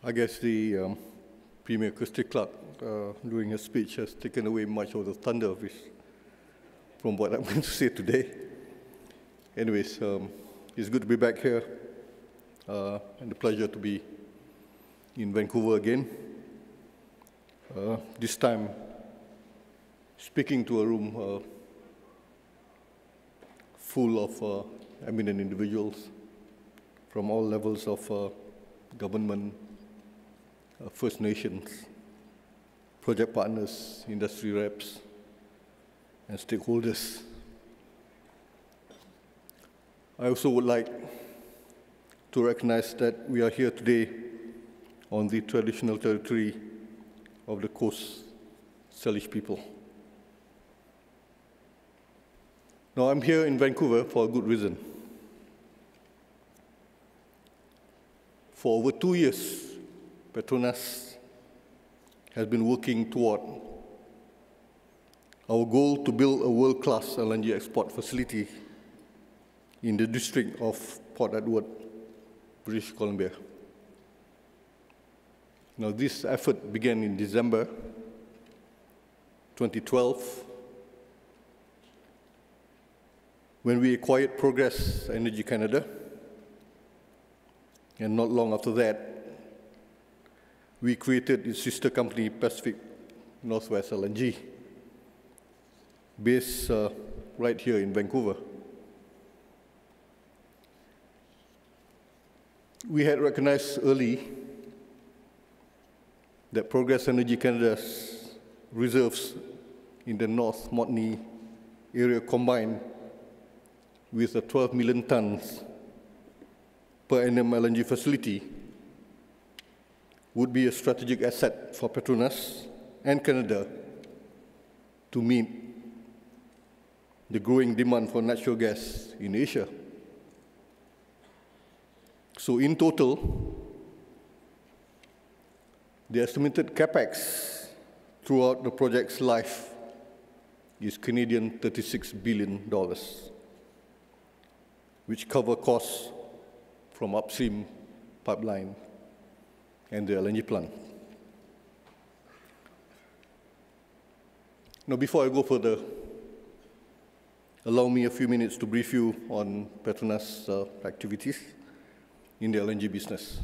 I guess the Premier Kirsty Clark, during her speech, has taken away much of the thunder from what I'm going to say today. Anyways, it's good to be back here, and a pleasure to be in Vancouver again. This time, speaking to a room full of eminent individuals from all levels of government, First Nations, project partners, industry reps, and stakeholders. I also would like to recognize that we are here today on the traditional territory of the Coast Salish people. Now, I'm here in Vancouver for a good reason. For over 2 years, PETRONAS has been working toward our goal to build a world-class LNG export facility in the district of Port Edward, British Columbia. Now, this effort began in December 2012 when we acquired Progress Energy Canada, and not long after that, we created its sister company, Pacific Northwest LNG, based right here in Vancouver. We had recognized early that Progress Energy Canada's reserves in the North Montney area combined with a 12 million tons per annum LNG facility would be a strategic asset for PETRONAS and Canada to meet the growing demand for natural gas in Asia. So in total, the estimated capex throughout the project's life is Canadian $36 billion, which cover costs from upstream pipeline and the LNG plant. Now, before I go further, allow me a few minutes to brief you on PETRONAS' activities in the LNG business.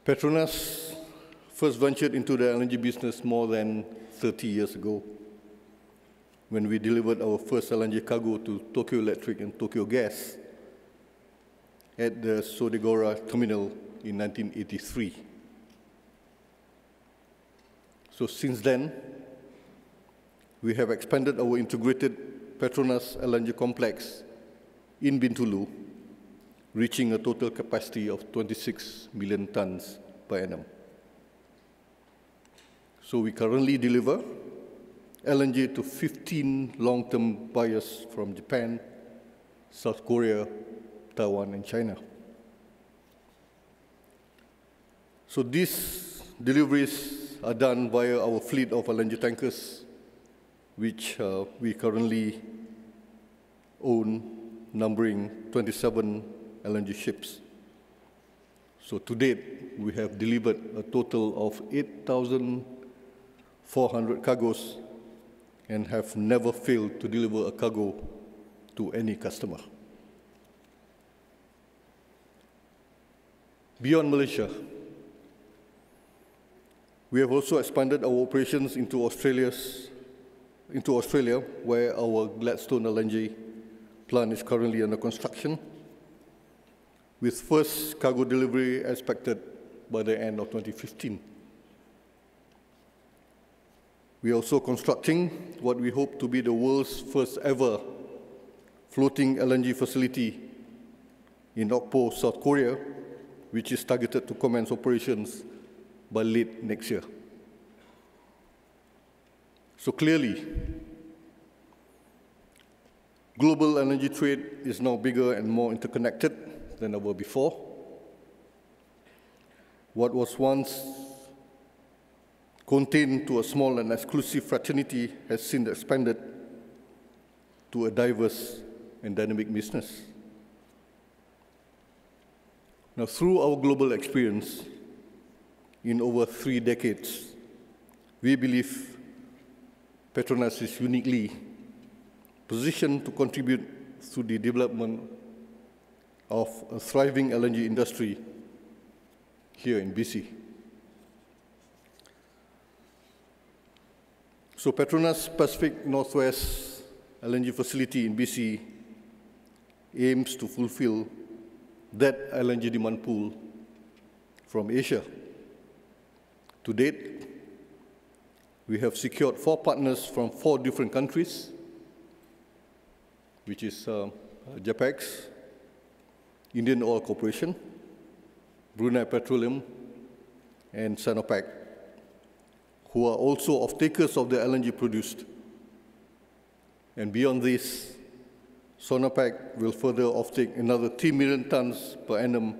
PETRONAS first ventured into the LNG business more than 30 years ago when we delivered our first LNG cargo to Tokyo Electric and Tokyo Gas at the Sodegora terminal in 1983. So since then, we have expanded our integrated PETRONAS LNG complex in Bintulu, reaching a total capacity of 26 million tons per annum. So we currently deliver LNG to 15 long-term buyers from Japan, South Korea, Taiwan, and China. So these deliveries are done via our fleet of LNG tankers, which we currently own, numbering 27 LNG ships. So to date, we have delivered a total of 8,400 cargoes and have never failed to deliver a cargo to any customer. Beyond Malaysia, we have also expanded our operations into Australia, where our Gladstone LNG plant is currently under construction, with first cargo delivery expected by the end of 2015. We are also constructing what we hope to be the world's first ever floating LNG facility in Okpo, South Korea, which is targeted to commence operations by late next year. So clearly, global energy trade is now bigger and more interconnected than ever before. What was once contained to a small and exclusive fraternity has since expanded to a diverse and dynamic business. Now, through our global experience in over 3 decades, we believe PETRONAS is uniquely positioned to contribute to the development of a thriving LNG industry here in BC. So PETRONAS Pacific Northwest LNG facility in BC aims to fulfill that LNG demand pool from Asia. To date, we have secured 4 partners from 4 different countries, which is JAPEX, Indian Oil Corporation, Brunei Petroleum, and Sinopec, who are also off-takers of the LNG produced. And beyond this, Sinopec will further off-take another 3 million tons per annum,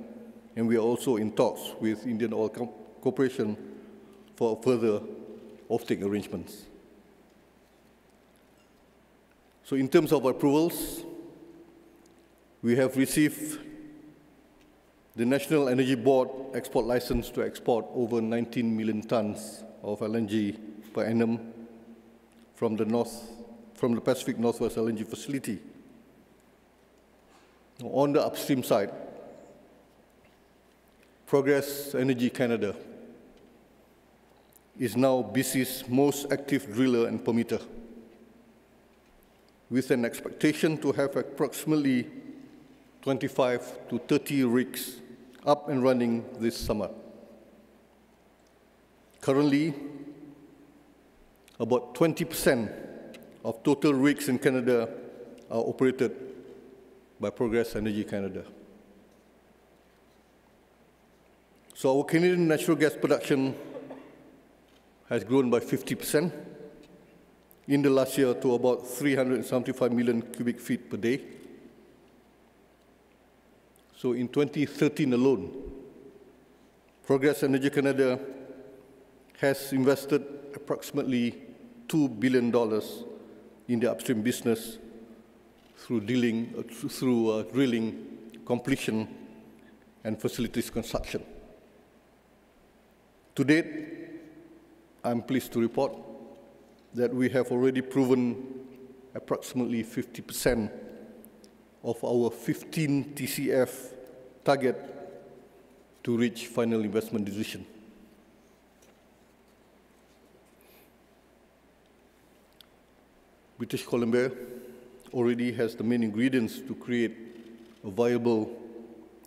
and we are also in talks with Indian Oil Corporation for further off-take arrangements. So in terms of approvals, we have received the National Energy Board export license to export over 19 million tons of LNG per annum from the Pacific Northwest LNG facility. On the upstream side, Progress Energy Canada is now BC's most active driller and permitter, with an expectation to have approximately 25 to 30 rigs up and running this summer. Currently, about 20% of total rigs in Canada are operated by Progress Energy Canada. So our Canadian natural gas production has grown by 50% in the last year to about 375 million cubic feet per day. So in 2013 alone, Progress Energy Canada has invested approximately $2 billion in the upstream business through drilling, completion, and facilities construction. To date, I'm pleased to report that we have already proven approximately 50% of our 15 TCF target to reach final investment decision. British Columbia already has the main ingredients to create a viable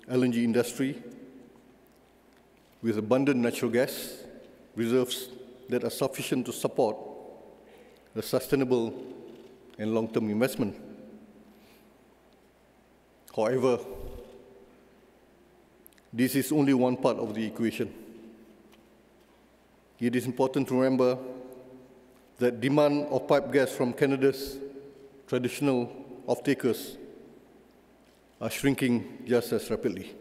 LNG industry with abundant natural gas reserves that are sufficient to support a sustainable and long-term investment. However, this is only one part of the equation. It is important to remember that demand of pipe gas from Canada's traditional off-takers are shrinking just as rapidly.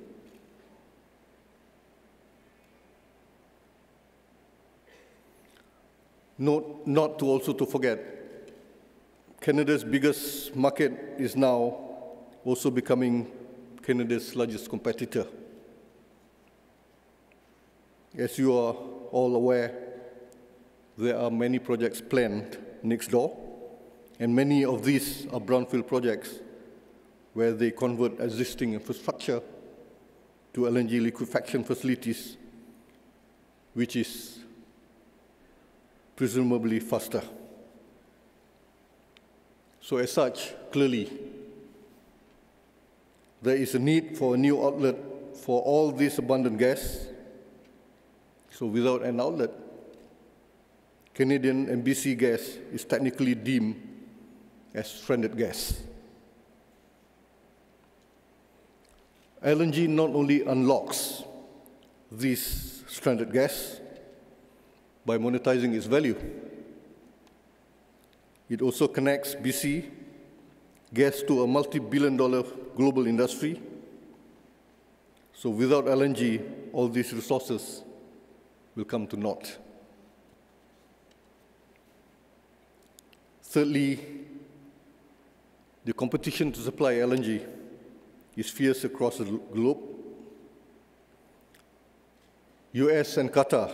Not to also to forget, Canada's biggest market is now also becoming Canada's largest competitor. As you are all aware, there are many projects planned next door, and many of these are brownfield projects where they convert existing infrastructure to LNG liquefaction facilities, which is presumably faster. So as such, clearly, there is a need for a new outlet for all this abundant gas. So without an outlet, Canadian and BC gas is technically deemed as stranded gas. LNG not only unlocks this stranded gas by monetizing its value, it also connects BC gas to a multi-billion-dollar global industry. So without LNG, all these resources will come to naught. Thirdly, the competition to supply LNG is fierce across the globe, US and Qatar,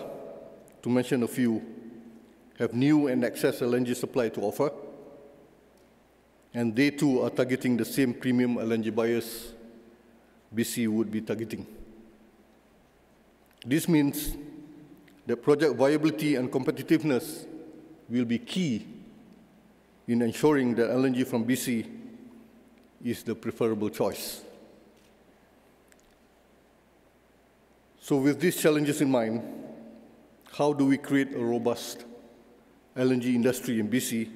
to mention a few, have new and excess LNG supply to offer, and they too are targeting the same premium LNG buyers BC would be targeting. This means that project viability and competitiveness will be key in ensuring that LNG from BC is the preferable choice. So with these challenges in mind, how do we create a robust LNG industry in BC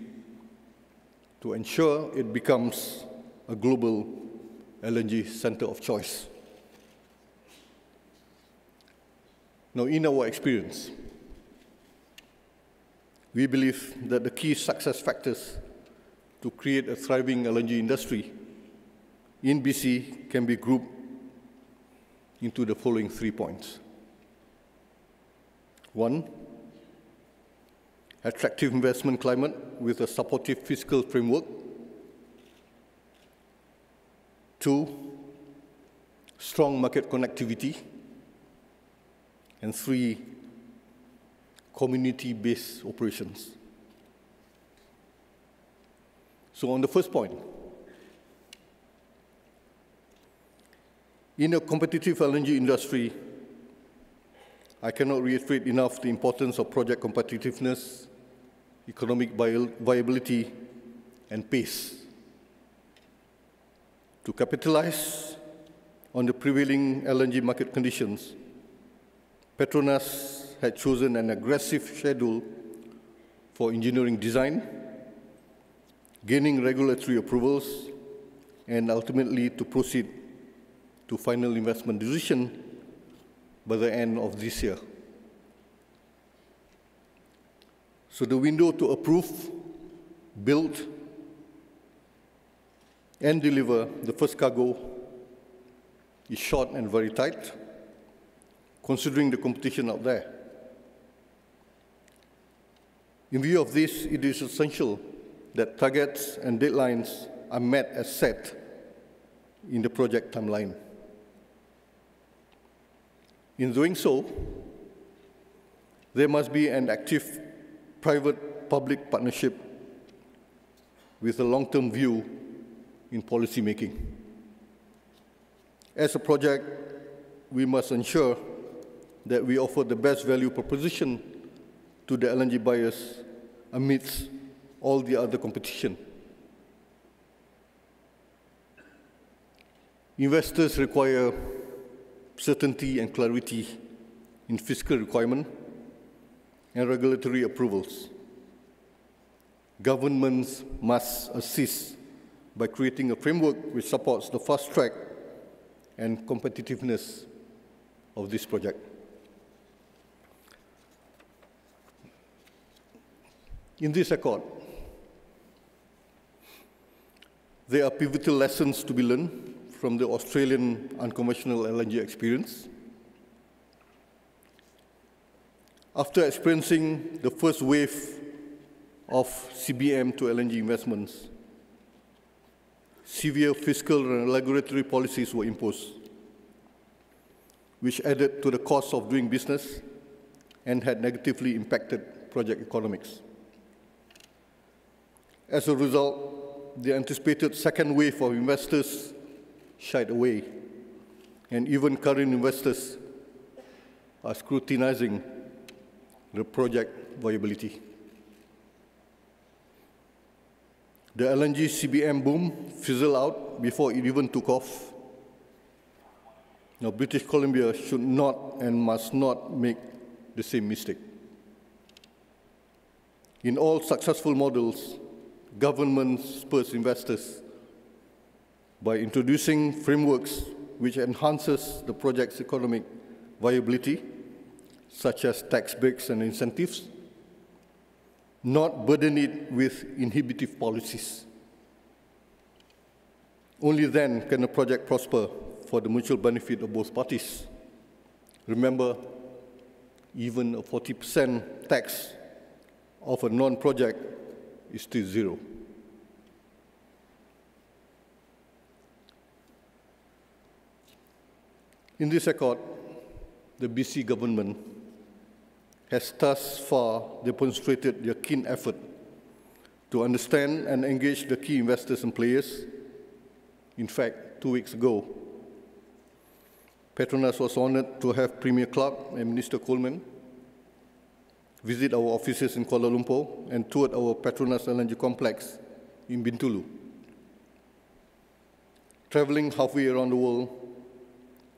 to ensure it becomes a global LNG center of choice? Now, in our experience, we believe that the key success factors to create a thriving LNG industry in BC can be grouped into the following 3 points. 1, attractive investment climate with a supportive fiscal framework. 2, strong market connectivity. And 3, community-based operations. So on the first point, in a competitive LNG industry, I cannot reiterate enough the importance of project competitiveness, economic viability, and pace. To capitalize on the prevailing LNG market conditions, PETRONAS had chosen an aggressive schedule for engineering design, gaining regulatory approvals, and ultimately to proceed to final investment decision by the end of this year. So the window to approve, build, and deliver the first cargo is short and very tight, considering the competition out there. In view of this, it is essential that targets and deadlines are met as set in the project timeline. In doing so, there must be an active private-public partnership with a long-term view in policy making. As a project, we must ensure that we offer the best value proposition to the LNG buyers amidst all the other competition. Investors require certainty and clarity in fiscal requirement and regulatory approvals. Governments must assist by creating a framework which supports the fast track and competitiveness of this project. In this accord, there are pivotal lessons to be learned from the Australian unconventional LNG experience. After experiencing the first wave of CBM to LNG investments, severe fiscal and regulatory policies were imposed, which added to the cost of doing business and had negatively impacted project economics. As a result, the anticipated second wave of investors shied away, and even current investors are scrutinizing the project viability. The LNG CBM boom fizzled out before it even took off. Now, British Columbia should not and must not make the same mistake. In all successful models, governments spurs investors by introducing frameworks which enhances the project's economic viability, such as tax breaks and incentives, not burden it with inhibitive policies. Only then can a project prosper for the mutual benefit of both parties. Remember, even a 40% tax of a non-project is still zero. In this accord, the BC government has thus far demonstrated their keen effort to understand and engage the key investors and players. In fact, 2 weeks ago, PETRONAS was honored to have Premier Clark and Minister Coleman visit our offices in Kuala Lumpur and toured our PETRONAS LNG complex in Bintulu. Traveling halfway around the world,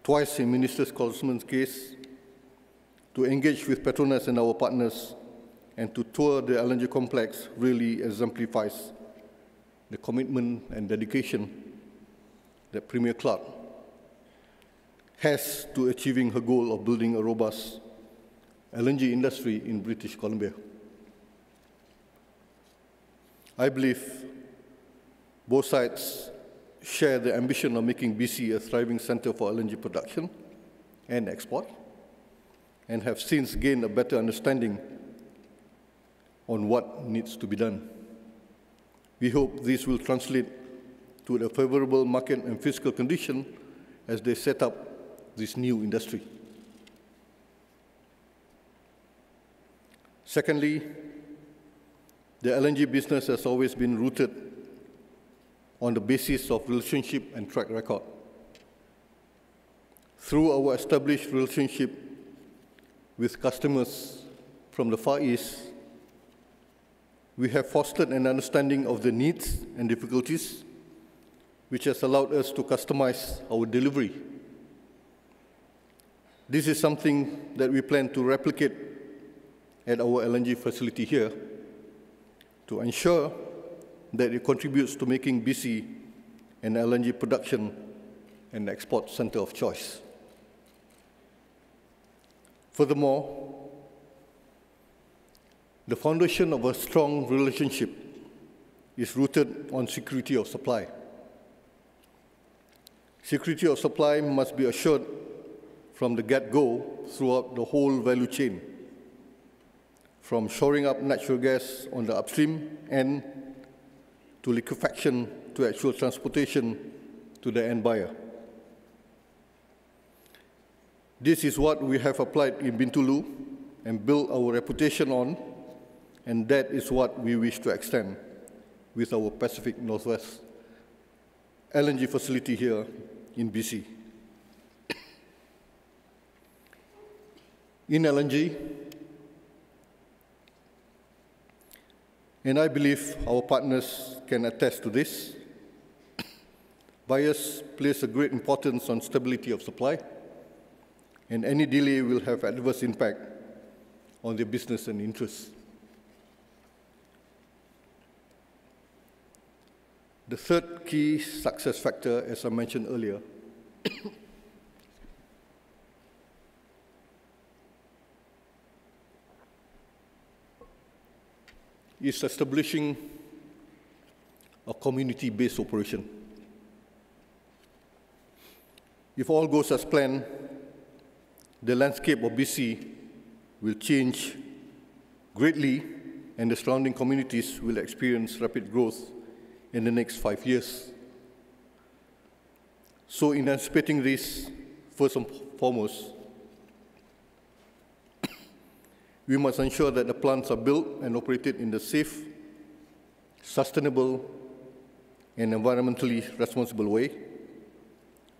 twice in Minister Coleman's case, to engage with PETRONAS and our partners and to tour the LNG complex really exemplifies the commitment and dedication that Premier Clark has to achieving her goal of building a robust LNG industry in British Columbia. I believe both sides share the ambition of making BC a thriving center for LNG production and export, and have since gained a better understanding on what needs to be done. We hope this will translate to a favorable market and fiscal condition as they set up this new industry. Secondly, the LNG business has always been rooted on the basis of relationship and track record. Through our established relationship with customers from the Far East, we have fostered an understanding of the needs and difficulties, which has allowed us to customize our delivery. This is something that we plan to replicate at our LNG facility here to ensure that it contributes to making BC an LNG production and export center of choice. Furthermore, the foundation of a strong relationship is rooted on security of supply. Security of supply must be assured from the get-go throughout the whole value chain, from shoring up natural gas on the upstream end to liquefaction to actual transportation to the end buyer. This is what we have applied in Bintulu and built our reputation on, and that is what we wish to extend with our Pacific Northwest LNG facility here in BC. In LNG, and I believe our partners can attest to this, buyers place a great importance on stability of supply, and any delay will have adverse impact on their business and interests. The third key success factor, as I mentioned earlier, is establishing a community-based operation. If all goes as planned, the landscape of BC will change greatly and the surrounding communities will experience rapid growth in the next 5 years. So in anticipating this, first and foremost, we must ensure that the plants are built and operated in a safe, sustainable, and environmentally responsible way.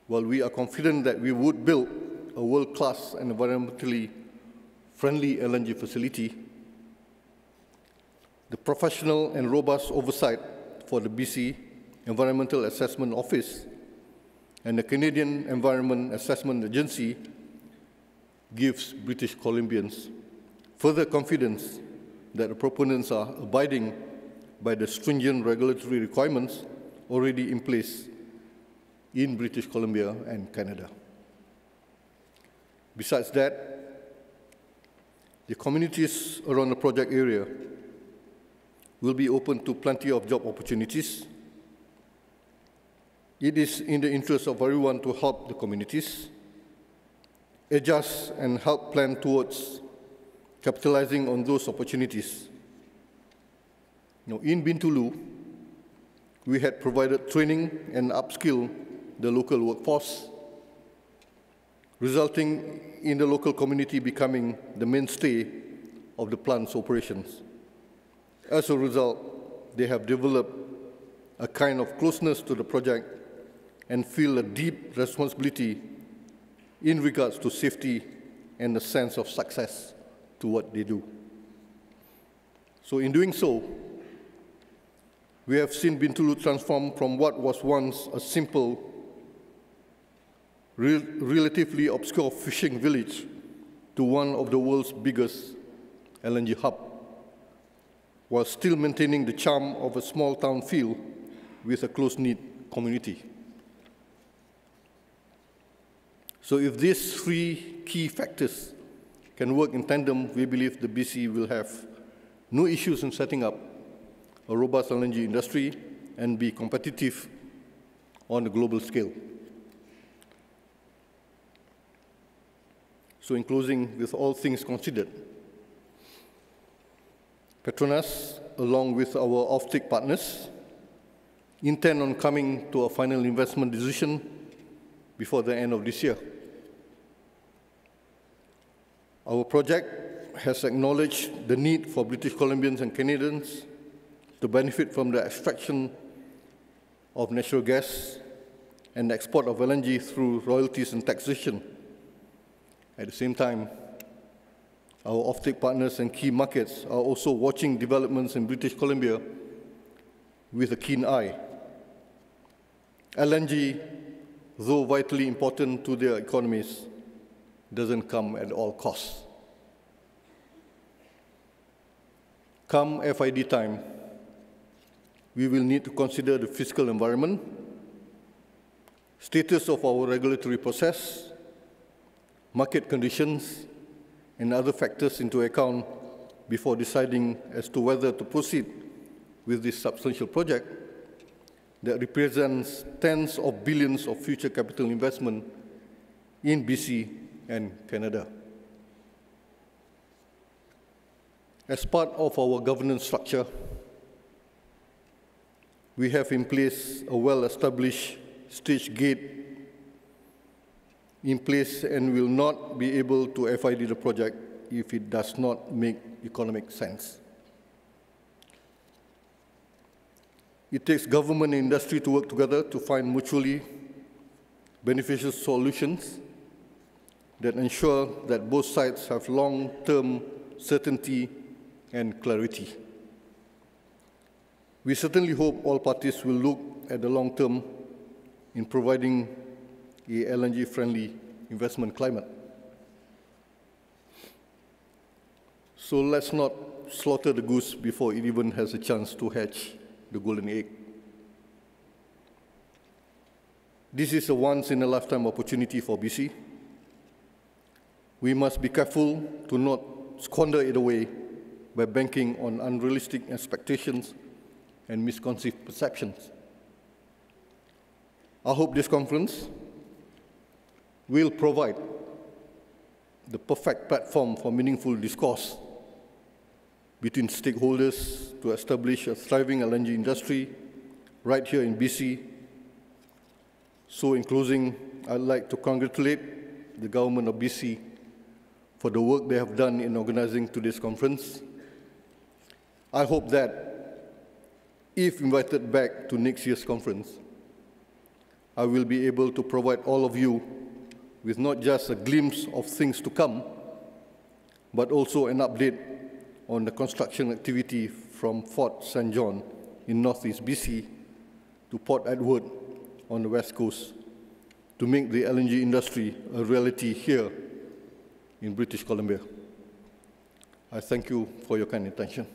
While we are confident that we would build a world-class and environmentally friendly LNG facility, the professional and robust oversight for the BC Environmental Assessment Office and the Canadian Environment Assessment Agency gives British Columbians further confidence that the proponents are abiding by the stringent regulatory requirements already in place in British Columbia and Canada. Besides that, the communities around the project area will be open to plenty of job opportunities. It is in the interest of everyone to help the communities, adjust and help plan towards capitalizing on those opportunities. Now, in Bintulu, we had provided training and upskill the local workforce. resulting in the local community becoming the mainstay of the plant's operations. As a result, they have developed a kind of closeness to the project and feel a deep responsibility in regards to safety and a sense of success to what they do. So in doing so, we have seen Bintulu transform from what was once a simple, relatively obscure fishing village to one of the world's biggest LNG hub, while still maintaining the charm of a small town feel with a close-knit community. So if these three key factors can work in tandem, we believe the BC will have no issues in setting up a robust LNG industry and be competitive on a global scale. So in closing, with all things considered, PETRONAS, along with our offtake partners, intend on coming to a final investment decision before the end of this year. Our project has acknowledged the need for British Columbians and Canadians to benefit from the extraction of natural gas and the export of LNG through royalties and taxation. At the same time, our offtake partners and key markets are also watching developments in British Columbia with a keen eye. LNG, though vitally important to their economies, doesn't come at all costs. Come FID time, we will need to consider the fiscal environment, status of our regulatory process, market conditions, and other factors into account before deciding as to whether to proceed with this substantial project that represents tens of billions of future capital investment in BC and Canada. As part of our governance structure, we have in place a well-established stage gate in place and will not be able to FID the project if it does not make economic sense. It takes government and industry to work together to find mutually beneficial solutions that ensure that both sides have long-term certainty and clarity. We certainly hope all parties will look at the long term in providing a LNG-friendly investment climate. So let's not slaughter the goose before it even has a chance to hatch the golden egg. This is a once-in-a-lifetime opportunity for BC. We must be careful to not squander it away by banking on unrealistic expectations and misconceived perceptions. I hope this conference will provide the perfect platform for meaningful discourse between stakeholders to establish a thriving LNG industry right here in BC. So in closing, I'd like to congratulate the government of BC for the work they have done in organizing today's conference. I hope that if invited back to next year's conference, I will be able to provide all of you with not just a glimpse of things to come, but also an update on the construction activity from Fort St. John in northeast BC to Port Edward on the west coast to make the LNG industry a reality here in British Columbia. I thank you for your kind attention.